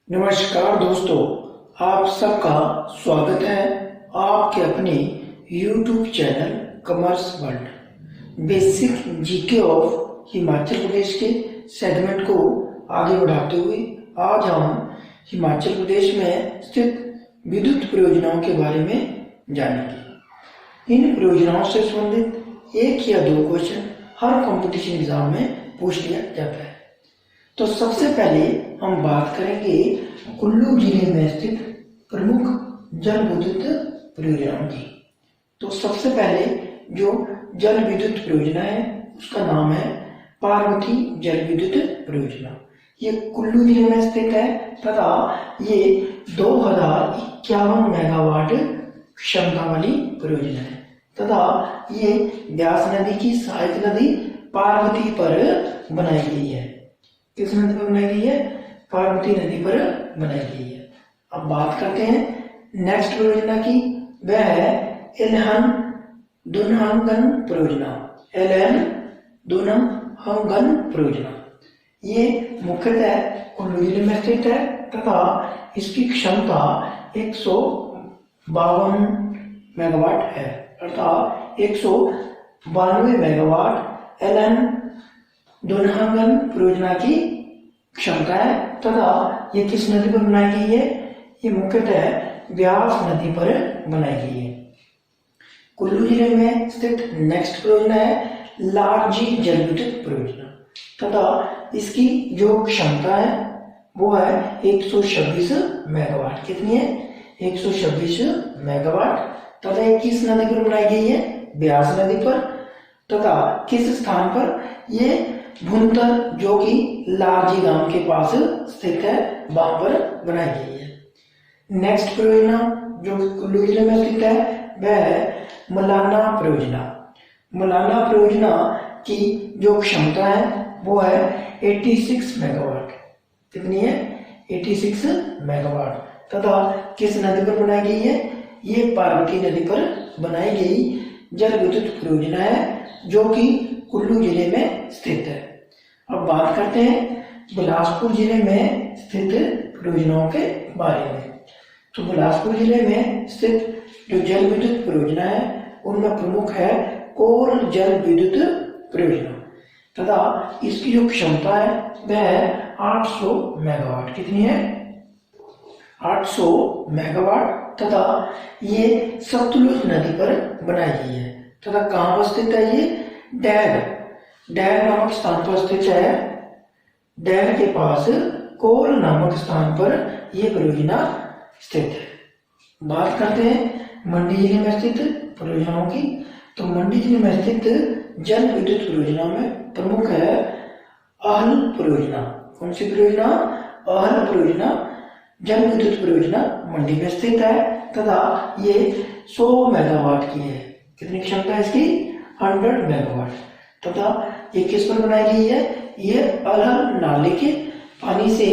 नमस्कार दोस्तों, आप सबका स्वागत है आपके अपने YouTube channel commerce world. Basic GK of Himachal Pradesh के सेगमेंट को आगे बढ़ाते हुए आज हम हिमाचल प्रदेश में स्थित विद्युत परियोजनाओं के बारे में जानेंगे। इन परियोजनाओं से संबंधित एक या दो क्वेश्चन हर कंपटीशन एग्जाम में पूछ लिया जाता है। तो सबसे पहले हम बात करेंगे कुल्लू जिले में स्थित प्रमुख जल विद्युत परियोजनाओं की। तो सबसे पहले जो जल विद्युत परियोजना है उसका नाम है पार्वती जल विद्युत परियोजना। ये कुल्लू जिले में स्थित है तथा ये 2051 मेगावाट क्षमता वाली परियोजना है तथा ये व्यास नदी की सहायक नदी पार्वती पर बनाई गई है। किस नदी पर बनाई गई है? पार्वती नदी पर बनाई गई है। अब बात करते हैं नेक्स्ट परियोजना की, वह है एलहन दुनहंगन परियोजना। एलहन दुनहंगन परियोजना ये मुख्यतः कुल्लू जिले में स्थित है तथा इसकी क्षमता 152 मेगावाट है, अर्थात 192 मेगावाट एलहन दुनहंगन परियोजना की क्षमता है तथा ये किस नदी पर बनाई गई है? ये मुख्यतः व्यास नदी पर बनाई गई है। कुल्लू जिले में स्थित नेक्स्ट परियोजना है लारजी जल विद्युत परियोजना तथा इसकी जो क्षमता है वो है 126 मेगावाट। कितनी है? 126 मेगावाट तथा ये किस नदी पर बनाई गई है? व्यास नदी पर तथा किस स्थान पर? ये भुंतर जो कि लारजी गांव के पास स्थित है वहां पर बनाई गई है। नेक्स्ट परियोजना जो कुल्लू जिले में स्थित है वह है मलाना परियोजना। मलाना परियोजना की जो क्षमता है वो है 86 मेगावाट। कितनी है? 86 मेगावाट तथा किस नदी पर बनाई गई है? ये पार्वती नदी पर बनाई गई जल विद्युत परियोजना है जो कि कुल्लू जिले में स्थित है। अब बात करते हैं बिलासपुर जिले में स्थित परियोजनाओं के बारे में। तो बिलासपुर जिले में स्थित जो जल विद्युत परियोजना है उनमें प्रमुख है कोल जल विद्युत परियोजना तथा इसकी जो क्षमता है वह है 800 मेगावाट। कितनी है? 800 मेगावाट तथा ये सतलुज नदी पर बनाई गई है तथा कहाँ पर स्थित है? ये डैग नामक स्थान पर स्थित है। डैग के पास कोल नामक स्थान पर यह परियोजना स्थित है। बात करते हैं मंडी जिले में स्थित परियोजनाओं की। तो मंडी जिले में स्थित जल विद्युत परियोजना में प्रमुख है अहल परियोजना। कौन सी परियोजना? अहल परियोजना जल विद्युत परियोजना मंडी में स्थित है तथा ये 100 मेगावाट की है। कितनी क्षमता है इसकी? 100 मेगावाट तथा ये किस पर बनाई गई है? ये अरहर नाले के पानी से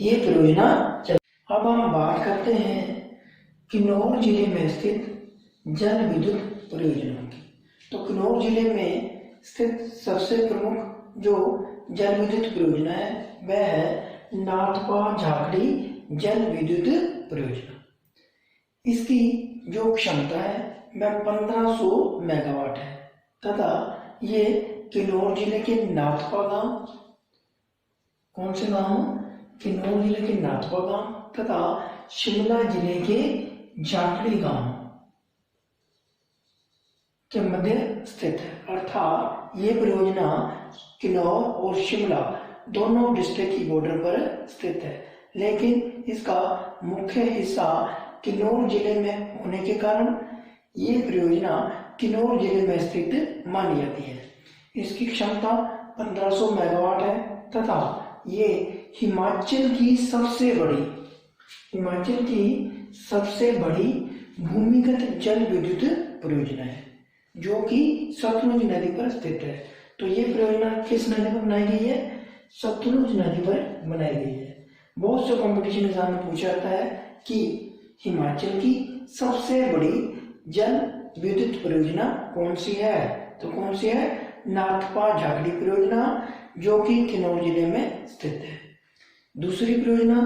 ये परियोजना चल। अब हम बात करते हैं किन्नौर जिले में स्थित जल विद्युत परियोजनाओं की। तो किन्नौर जिले में स्थित सबसे प्रमुख जो जल विद्युत परियोजना है वह है नाथपा झाकड़ी जल विद्युत परियोजना। इसकी जो क्षमता है वह 1500 मेगावाट है तथा ये किन्नौर जिले के नाथपा गांव, कौन से गांव? किन्नौर जिले के नाथपा गांव तथा शिमला जिले के झाकड़ी गांव के मध्य स्थित है, अर्थात ये परियोजना किन्नौर और शिमला दोनों डिस्ट्रिक्ट की बॉर्डर पर स्थित है, लेकिन इसका मुख्य हिस्सा किन्नौर जिले में होने के कारण ये परियोजना किन्नौर जिले में स्थित मानी जाती है। इसकी क्षमता 1500 मेगावाट है तथा ये हिमाचल की सबसे बड़ी भूमिगत जल विद्युत परियोजना है जो कि सतलुज नदी पर स्थित है। तो ये परियोजना किस नदी पर बनाई गई है? सतलुज नदी पर बनाई गई है। बहुत से कंपटीशन एग्जाम में पूछा जाता है कि हिमाचल की सबसे बड़ी जल विद्युत परियोजना कौन सी है? तो कौन सी है? नाथपा झाकड़ी परियोजना जो कि किन्नौर जिले में स्थित है। दूसरी परियोजना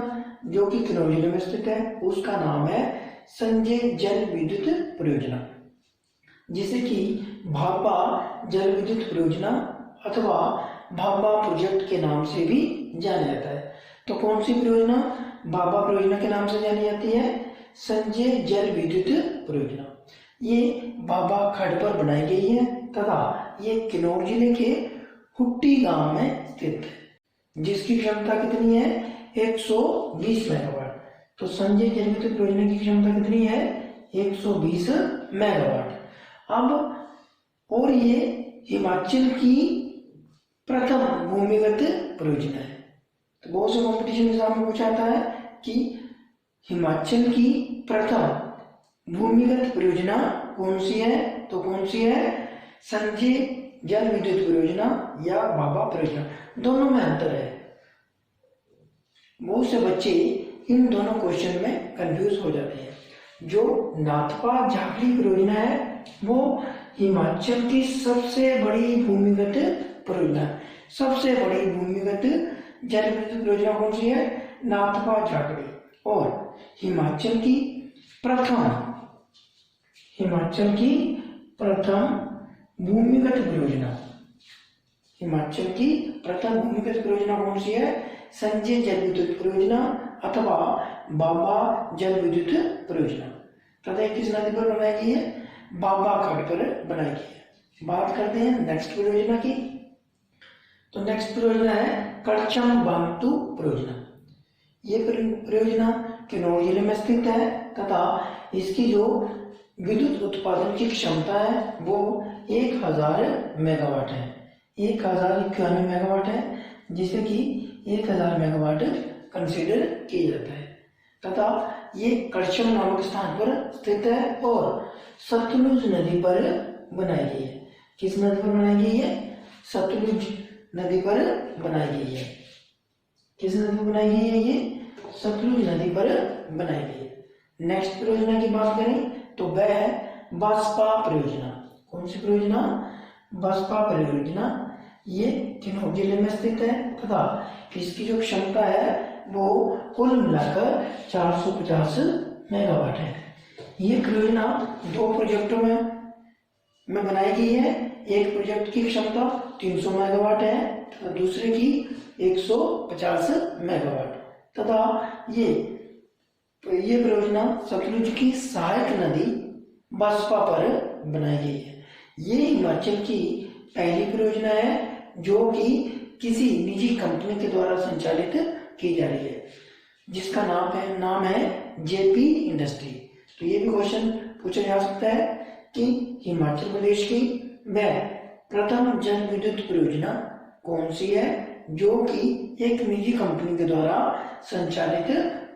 जो कि किन्नौर जिले में स्थित है, उसका नाम है संजय जल विद्युत परियोजना, जिसे कि भाभा जल विद्युत परियोजना अथवा भाभा प्रोजेक्ट के नाम से भी जाना जाता है। तो कौन सी परियोजना भाभा परियोजना के नाम से जानी जाती है? संजय जल विद्युत परियोजना। ये भाभा खड्ड पर बनाई गई है तथा ये किन्नौर जिले के हुट्टी गांव में स्थित है, जिसकी क्षमता कितनी है? 120 मेगावाट। तो संजय जल विद्युत परियोजना की क्षमता कितनी है? 120 मेगावाट। अब और ये हिमाचल की प्रथम भूमिगत परियोजना है। तो बहुत से कॉम्पिटिशन एग्जाम में पूछा जाता है कि हिमाचल की प्रथम भूमिगत परियोजना कौन सी है? तो कौन सी है? संजय जल विद्युत परियोजना या भाभा परियोजना, दोनों में अंतर है। बहुत से बच्चे इन दोनों क्वेश्चन में कंफ्यूज हो जाते हैं। जो नाथपा झाखड़ी परियोजना है वो हिमाचल की सबसे बड़ी भूमिगत परियोजना। सबसे बड़ी भूमिगत जल विद्युत परियोजना कौन सी है? नाथपा झाखड़ी। और हिमाचल की प्रथम भूमिगत परियोजना, हिमाचल की प्रथम भूमिगत परियोजना कौन सी है? संजय जल विद्युत परियोजना अथवा भाभा जल विद्युत परियोजना। तथा किस नदी पर बनाई गई है? भाभा खड्ड पर बनाई गई है। बात करते हैं नेक्स्ट परियोजना की। तो नेक्स्ट परियोजना है करचम बांगतू परियोजना। ये परियोजना किन्नौर जिले में स्थित है तथा इसकी जो विद्युत उत्पादन की क्षमता है वो 1000 मेगावाट है। 1091 मेगावाट है, जिसे कि 1000 मेगावाट कंसीडर किया जाता है तथा ये करचम नामक स्थान पर स्थित है और सतलुज नदी पर बनाई गई है। किस नदी पर बनाई गई है? सतलुज नदी पर बनाई गई है। किस नदी पर बनाई गई है? ये सतलुज नदी पर बनाई गई है। नेक्स्ट परियोजना की बात करें तो वह है बसपा परियोजना। कौन सी परियोजना? बसपा परियोजना। ये किन्नौर जिले में स्थित है तथा इसकी जो क्षमता है वो कुल मिलाकर 450 मेगावाट है। ये परियोजना दो प्रोजेक्टों में बनाई गई है। एक प्रोजेक्ट की क्षमता 300 मेगावाट है तथा दूसरे की 150 मेगावाट तथा ये परियोजना सतलुज की सहायक नदी बसपा पर बनाई गई है। ये हिमाचल की पहली परियोजना है जो कि किसी निजी कंपनी के द्वारा संचालित की जा रही है, जिसका नाम है जेपी इंडस्ट्री। तो ये भी क्वेश्चन पूछा जा सकता है कि हिमाचल प्रदेश की वह प्रथम जल विद्युत परियोजना कौन सी है जो कि एक निजी कंपनी के द्वारा संचालित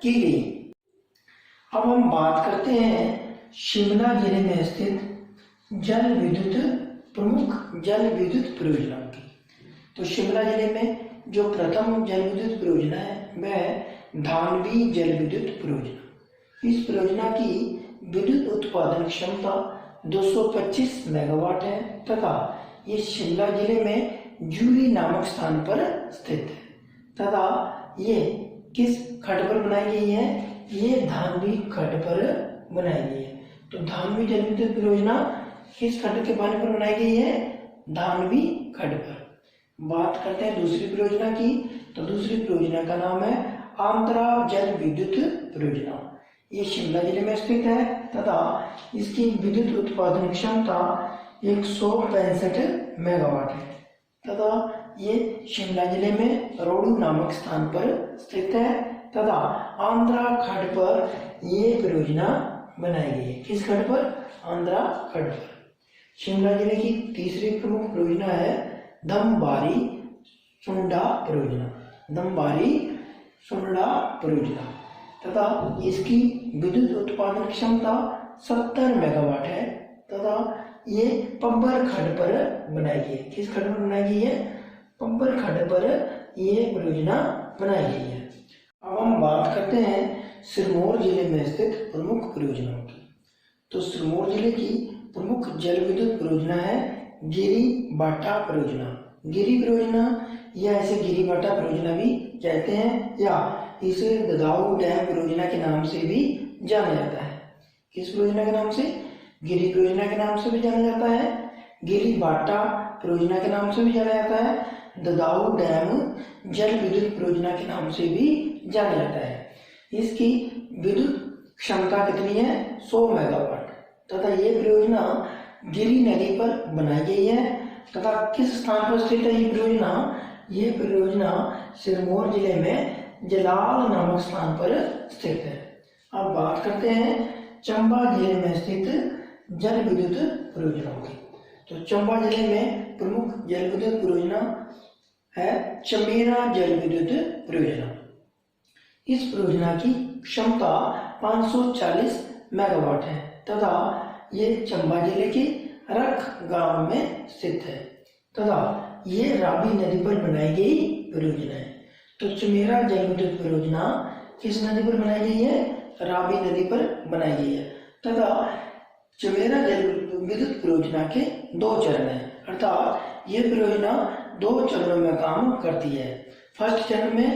की गई। अब हम बात करते हैं शिमला जिले में स्थित प्रमुख जल विद्युत परियोजनाओं की। तो शिमला जिले में जो प्रथम जल विद्युत परियोजना है वह धानवी जल विद्युत परियोजना। इस परियोजना की विद्युत उत्पादन क्षमता 225 मेगावाट है तथा ये शिमला जिले में जूरी नामक स्थान पर स्थित है तथा ये किस खड्ड पर बनाई गई है? ये धानवी खड्ड पर बनाई गई है। तो धानवी जल विद्युत परियोजना किस खड्ड के पानी पर बनाई गई है? धानवी खड्ड पर। बात करते हैं दूसरी परियोजना की। तो दूसरी परियोजना का नाम है आंध्रा जल विद्युत परियोजना। ये शिमला जिले में स्थित है तथा इसकी विद्युत उत्पादन क्षमता 165 मेगावाट है तथा ये शिमला जिले में रोडू नामक स्थान पर स्थित है तथा आंध्रा खड्ड पर ये परियोजना बनाई गई है। किस खड्ड पर? आंध्रा खड्ड पर। शिमला जिले की तीसरी प्रमुख परियोजना है धमबारी सुंडा परियोजना। धमबारी सुंडा परियोजना तथा इसकी विद्युत उत्पादन क्षमता 70 मेगावाट है तथा ये पब्बर खड्ड पर बनाई गई है। किस खड्ड पर बनाई गई है? पब्बर खड्ड पर ये परियोजना बनाई गई है। अब हम बात करते हैं सिरमौर जिले में स्थित प्रमुख परियोजनाओं की। तो सिरमौर जिले की प्रमुख जल विद्युत परियोजना है गिरी बाटा परियोजना। गिरी परियोजना या ऐसे गिरी बाटा परियोजना भी कहते हैं या इसे ददाऊ डैम परियोजना के नाम से भी जाना जाता है। किस परियोजना के नाम से? गिरि परियोजना के नाम से भी जाना जाता है, गिरि बाटा परियोजना के नाम से भी जाना जाता है, ददाऊ डैम जल विद्युत परियोजना के नाम से भी जाना जाता है। इसकी विद्युत क्षमता कितनी है? 100 मेगावाट। तथा ये परियोजना गिरि नदी पर बनाई गई है। तथा किस स्थान पर स्थित है ये परियोजना? ये परियोजना सिरमौर जिले में जलाल नामक स्थान पर स्थित है। अब बात करते हैं चंबा जिले में स्थित जल विद्युत परियोजनाओं की। तो चंबा जिले में प्रमुख जल विद्युत परियोजना है चमेरा जल विद्युत परियोजना। इस परियोजना की क्षमता 540 मेगावाट है तथा ये चंबा जिले के रख गांव में स्थित है तथा ये रावी नदी पर बनाई गई परियोजना है। तो चमेरा जल विद्युत परियोजना किस नदी पर बनाई गई है? रावी नदी पर बनाई गई है तथा चमेरा जल विद्युत परियोजना के 2 चरण हैं, अर्थात ये परियोजना 2 चरणों में काम करती है। फर्स्ट चरण में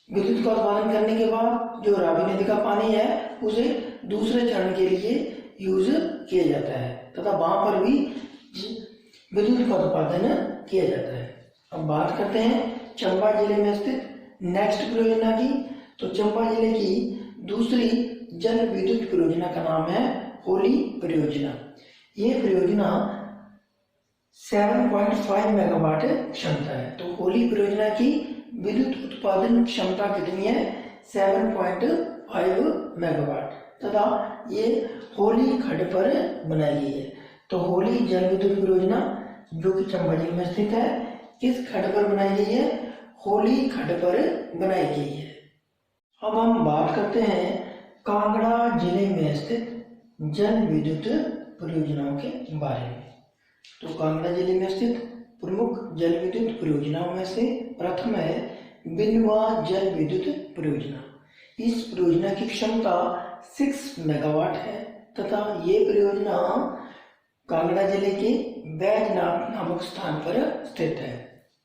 विद्युत का उत्पादन करने के बाद जो रावी नदी का पानी है उसे दूसरे चरण के लिए यूज किया जाता है तथा वहां पर भी विद्युत का उत्पादन किया जाता है। अब बात करते हैं चंबा जिले में स्थित नेक्स्ट परियोजना की। तो चंबा जिले की दूसरी जल विद्युत परियोजना का नाम है होली परियोजना। ये परियोजना 7.5 मेगावाट क्षमता है। तो होली परियोजना की विद्युत उत्पादन क्षमता कितनी है? 7.5 मेगावाट तथा ये होली खड्ड पर बनाई गई है। तो होली जल विद्युत परियोजना जो कि चंबा जिले में स्थित है किस खड्ड पर बनाई गई है? होली खड्ड पर बनाई गई है। अब हम बात करते हैं कांगड़ा जिले में स्थित जल विद्युत परियोजनाओं के बारे में। तो कांगड़ा जिले में स्थित प्रमुख जल विद्युत परियोजनाओं में से प्रथम है बिनवा जल विद्युत परियोजना। इस परियोजना की क्षमता 6 मेगावाट है तथा ये परियोजना कांगड़ा जिले के बैजनाथ नामक स्थान पर स्थित है।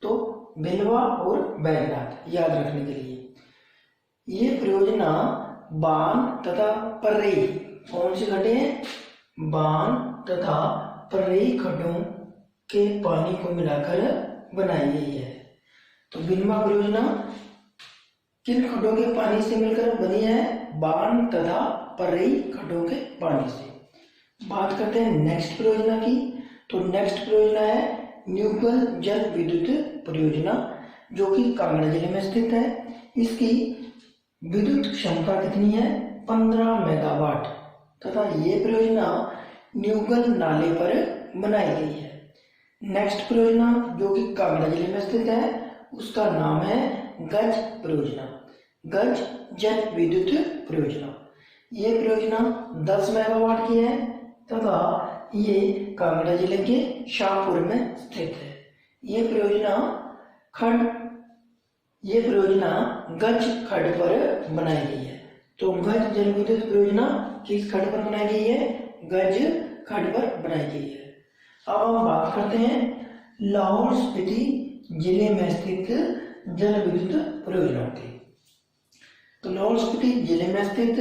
तो बिनवा और बैजनाथ याद रखने के लिए ये परियोजना बान तथा पर्रेई, कौन से खड्डे हैं? बान तथा पर्रेई खड्डों के पानी को मिलाकर बनाई गई है। तो बिनवा परियोजना किन खड्डों के पानी से मिलकर बनी है? बान तथा पर्रेई खड्डों के पानी से। बात करते हैं नेक्स्ट परियोजना की। तो नेक्स्ट परियोजना है न्यूगल जल विद्युत परियोजना जो कि कांगड़ा जिले में स्थित है। इसकी विद्युत क्षमता कितनी है? 15 मेगावाट तथा ये परियोजना न्यूगल नाले पर बनाई गई है। नेक्स्ट परियोजना जो कि कांगड़ा जिले में स्थित है उसका नाम है गज परियोजना, गज जल विद्युत परियोजना। ये परियोजना 10 मेगावाट की है तथा ये कांगड़ा जिले के शाहपुर में स्थित है। ये परियोजना गज खड्ड पर बनाई गई है। तो गज जल विद्युत परियोजना किस खड्ड पर बनाई गई है? गज खड्ड पर बनाई गई है। अब हम बात करते हैं लाहौल स्पीति जिले में स्थित जल विद्युत परियोजनाओं की। तो लाहौल स्पीति जिले में स्थित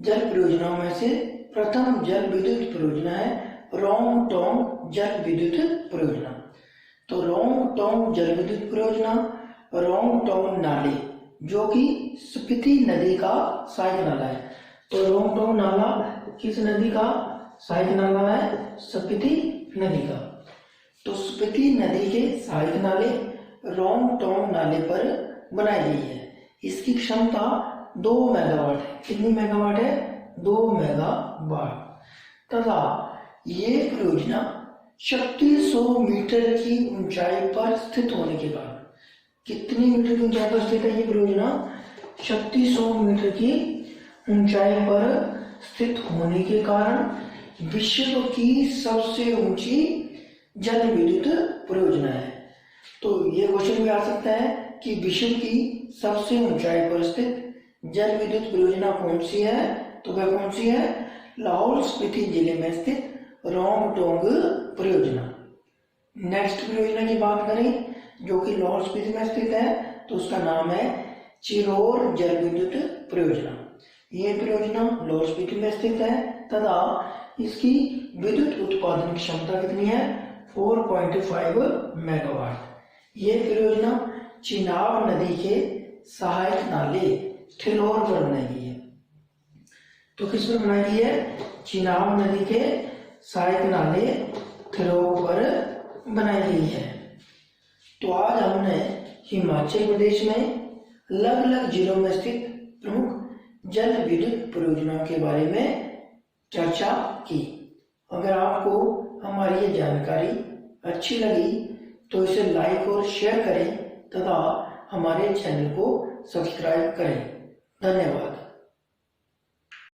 जल परियोजनाओं में से प्रथम जल विद्युत परियोजना है रोंग टोंग जल विद्युत परियोजना। तो रोंग टोंग जल विद्युत परियोजना रोंग टोंग नाले जो कि स्पीति नदी का सहायक नाला है। तो रोंग टोंग नाला किस नदी का सहायक नाला है? स्पीति नदी का। तो स्पीति नदी के सहायक नाले रोंग टोंग नाले पर बनाई गई है। इसकी क्षमता 2 मेगावाट है। कितनी मेगावाट है? 2 मेगावाट तथा ये परियोजना 3600 मीटर की ऊंचाई पर स्थित होने के कारण, कितनी मीटर की ऊंचाई पर स्थित है ये परियोजना? 3600 मीटर की ऊंचाई पर स्थित होने के कारण विश्व की सबसे ऊंची जल विद्युत परियोजना है। तो ये क्वेश्चन भी आ सकता है कि विश्व की सबसे ऊंचाई पर स्थित जल विद्युत परियोजना कौन सी है? तो वह कौन सी है? लाहौल स्पीति जिले में स्थित रोंग टोंग परियोजना। नेक्स्ट परियोजना की बात करें जो कि लाहौल स्पीति में स्थित है तो उसका नाम है चिरोर जल विद्युत परियोजना। ये परियोजना लाहौल स्पीति में स्थित है तथा इसकी विद्युत उत्पादन क्षमता कितनी है? 4.5 मेगावाट। ये परियोजना चिनाब नदी के सहायक नाले ठिलोर पर बनाई गई है। तो किस पर बनाई गई है? चिनाब नदी के सहायक नाले ठिलोर पर बनाई गई है। तो आज हमने हिमाचल प्रदेश में अलग अलग जिलों में स्थित प्रमुख जल विद्युत परियोजनाओं के बारे में चर्चा की। अगर आपको हमारी ये जानकारी अच्छी लगी तो इसे लाइक और शेयर करें तथा हमारे चैनल को सब्सक्राइब करें। धन्यवाद।